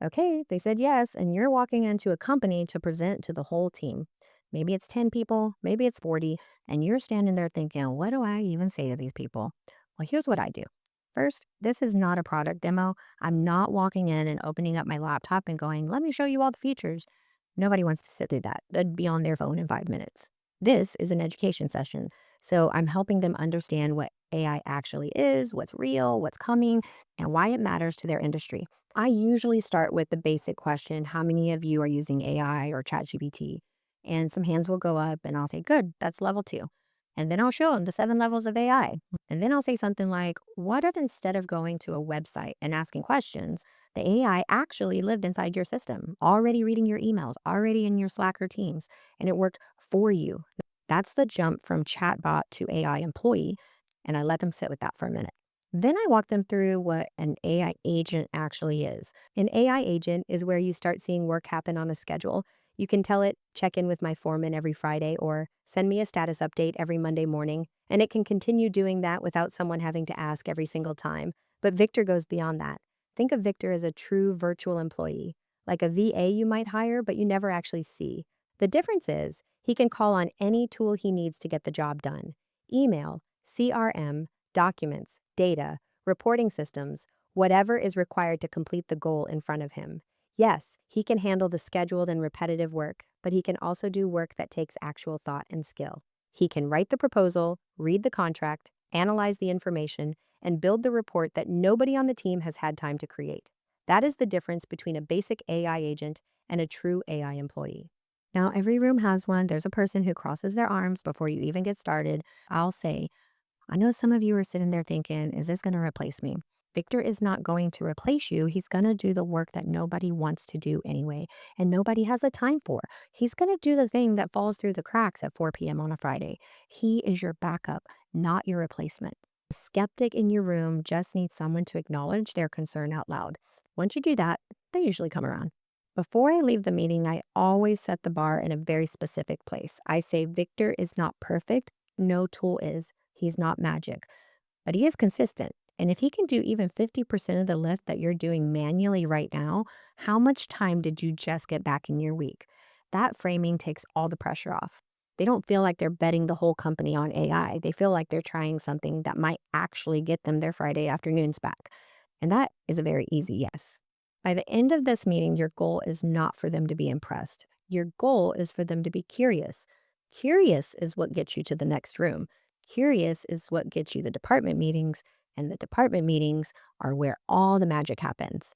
Okay, they said yes, and you're walking into a company to present to the whole team. Maybe it's 10 people, maybe it's 40, and you're standing there thinking, what do I even say to these people? Well, here's what I do. First, this is not a product demo. I'm not walking in and opening up my laptop and going, let me show you all the features. Nobody wants to sit through that. They'd be on their phone in 5 minutes. This is an education session. So I'm helping them understand what AI actually is, what's real, what's coming, and why it matters to their industry. I usually start with the basic question, how many of you are using AI or ChatGPT? And some hands will go up and I'll say, good, that's level two. And then I'll show them the 7 levels of AI. And then I'll say something like, what if instead of going to a website and asking questions, the AI actually lived inside your system, already reading your emails, already in your Slack or Teams, and it worked for you? That's the jump from chatbot to AI employee. And I let them sit with that for a minute. Then I walk them through what an AI agent actually is. An AI agent is where you start seeing work happen on a schedule. You can tell it, check in with my foreman every Friday or send me a status update every Monday morning. And it can continue doing that without someone having to ask every single time. But Victor goes beyond that. Think of Victor as a true virtual employee, like a VA you might hire, but you never actually see. The difference is he can call on any tool he needs to get the job done: email, CRM, documents, data, reporting systems, whatever is required to complete the goal in front of him. Yes, he can handle the scheduled and repetitive work, but he can also do work that takes actual thought and skill. He can write the proposal, read the contract, analyze the information, and build the report that nobody on the team has had time to create. That is the difference between a basic AI agent and a true AI employee. Now, every room has one. There's a person who crosses their arms before you even get started. I'll say, I know some of you are sitting there thinking, is this going to replace me? Victor is not going to replace you. He's going to do the work that nobody wants to do anyway, and nobody has the time for. He's going to do the thing that falls through the cracks at 4 p.m. on a Friday. He is your backup, not your replacement. The skeptic in your room just needs someone to acknowledge their concern out loud. Once you do that, they usually come around. Before I leave the meeting, I always set the bar in a very specific place. I say, Victor is not perfect. No tool is. He's not magic, but he is consistent. And if he can do even 50% of the lift that you're doing manually right now, how much time did you just get back in your week? That framing takes all the pressure off. They don't feel like they're betting the whole company on AI. They feel like they're trying something that might actually get them their Friday afternoons back. And that is a very easy yes. By the end of this meeting, your goal is not for them to be impressed. Your goal is for them to be curious. Curious is what gets you to the next room. Curious is what gets you the department meetings, and the department meetings are where all the magic happens.